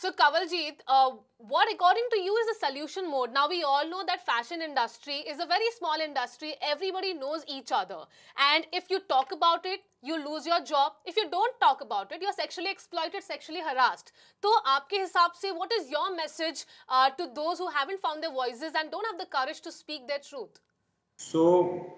So Kawaljit, what according to you is the solution mode? Now we all know that fashion industry is a very small industry. Everybody knows each other. And if you talk about it, you lose your job. If you don't talk about it, you're sexually exploited, sexually harassed. So, आपके हिसाब से, what is your message to those who haven't found their voices and don't have the courage to speak their truth? So,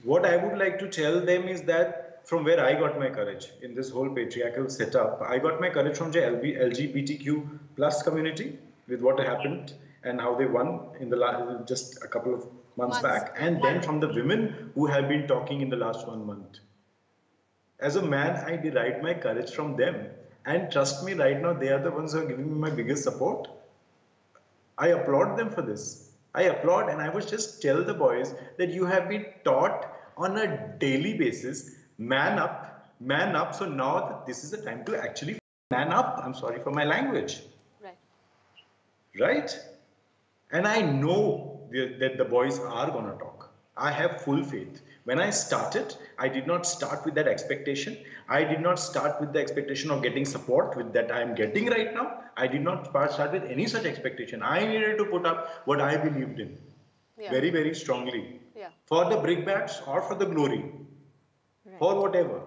what I would like to tell them is that from where I got my courage in this whole patriarchal setup, I got my courage from the LGBTQ plus community with what happened and how they won in the just a couple of months back, and then from the women who have been talking in the last 1 month. As a man, I derive my courage from them, and trust me, right now they are the ones who are giving me my biggest support. I applaud them for this. I applaud, and I would just tell the boys that you have been taught on a daily basis, man up, man up. So now this is the time to actually man up. I'm sorry for my language. Right. Right? And I know that the boys are going to talk. I have full faith. When I started, I did not start with that expectation. I did not start with the expectation of getting support with that I am getting right now. I did not start with any such expectation. I needed to put up what I believed in very, very strongly. For the brickbats or for the glory. For whatever.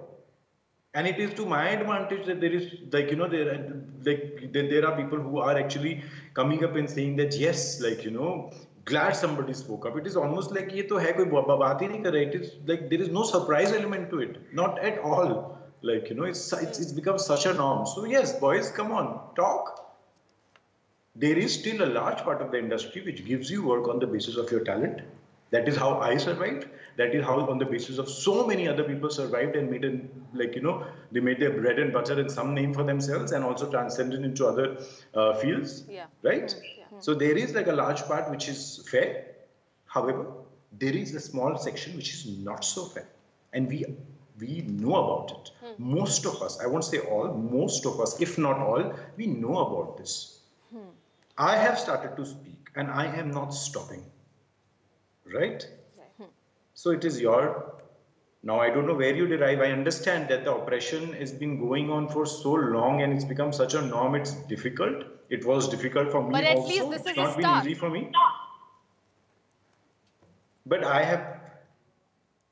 And it is to my advantage that there is, like, you know, there are people who are actually coming up and saying that, yes, like, you know, glad somebody spoke up. It is almost like ye to hai koi baat hi nahi kar raha. It is like there is no surprise element to it. Not at all. Like, you know, it's become such a norm. So yes, boys, come on, talk. There is still a large part of the industry which gives you work on the basis of your talent. That is how I survived. That is how, on the basis of so many other people, survived and made it, like, you know, they made their bread and butter and some name for themselves and also transcended into other fields. Right? So there is like a large part which is fair. However, there is a small section which is not so fair. And we know about it. Most of us, I won't say all, most of us, if not all, we know about this. I have started to speak and I am not stopping. Right? So it is your... Now, I don't know where you derive. I understand that the oppression has been going on for so long and it's become such a norm. It's difficult. It was difficult for me also. But at least this is it's not been easy for me. But I have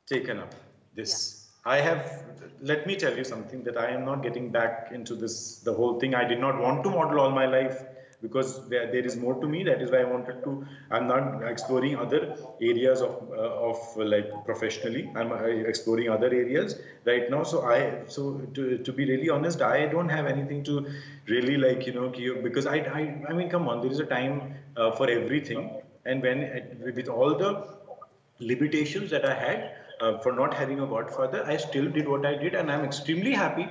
taken up this. I have... Let me tell you something, that I am not getting back into this, the whole thing. I did not want to model all my life, because there is more to me. That is why I wanted to. I'm not exploring other areas of like professionally. I'm exploring other areas right now. So to be really honest, I don't have anything to really, like, you know, because I mean, come on, there is a time for everything. And with all the limitations that I had for not having a godfather, I still did what I did, and I'm extremely happy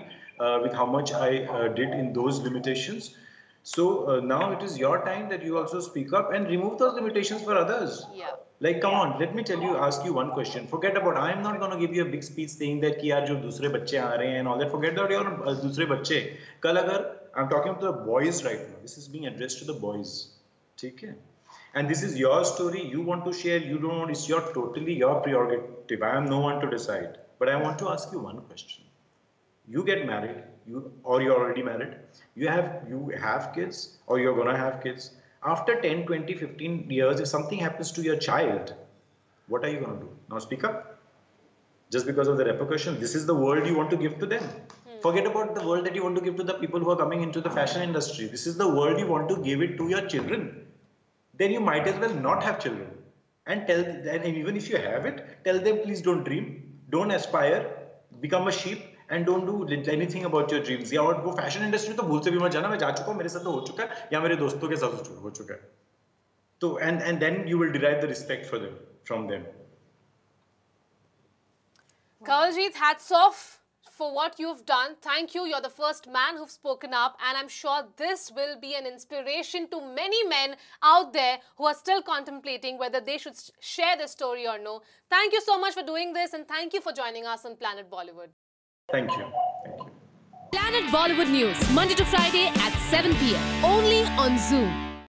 with how much I did in those limitations. So now it is your time that you also speak up and remove those limitations for others. Like, come on, let me ask you one question. Forget about, I am not going to give you a big speech saying that ki yaar jo dusre bacche aa rahe hain and all that. Forget about your dusre bacche. Kal agar, I'm talking to the boys right now. This is being addressed to the boys. Okay? And this is your story. You want to share, you don't want, it's totally your prerogative. I am no one to decide. But I want to ask you one question. You get married, or you're already married, you have kids, or you're gonna have kids. After 10, 20, 15 years, if something happens to your child, what are you gonna do? Now speak up. Just because of the repercussion, this is the world you want to give to them. Forget about the world that you want to give to the people who are coming into the fashion industry. This is the world you want to give it to your children. Then you might as well not have children. And even if you have it, tell them, please don't dream, don't aspire, become a sheep, and don't do anything about your dreams. या और वो fashion industry तो भूल से भी मत जाना, मैं जा चुका हूँ, मेरे साथ तो हो चुका है, या मेरे दोस्तों के साथ हो चुका है. तो and then you will derive the respect from them. Kawaljit, hats off for what you've done. Thank you. You're the first man who've spoken up, and I'm sure this will be an inspiration to many men out there who are still contemplating whether they should share their story or no. Thank you so much for doing this, and thank you for joining us on Planet Bollywood. Thank you. Thank you. Planet Bollywood News, Monday to Friday at 7 p.m. only on Zoom.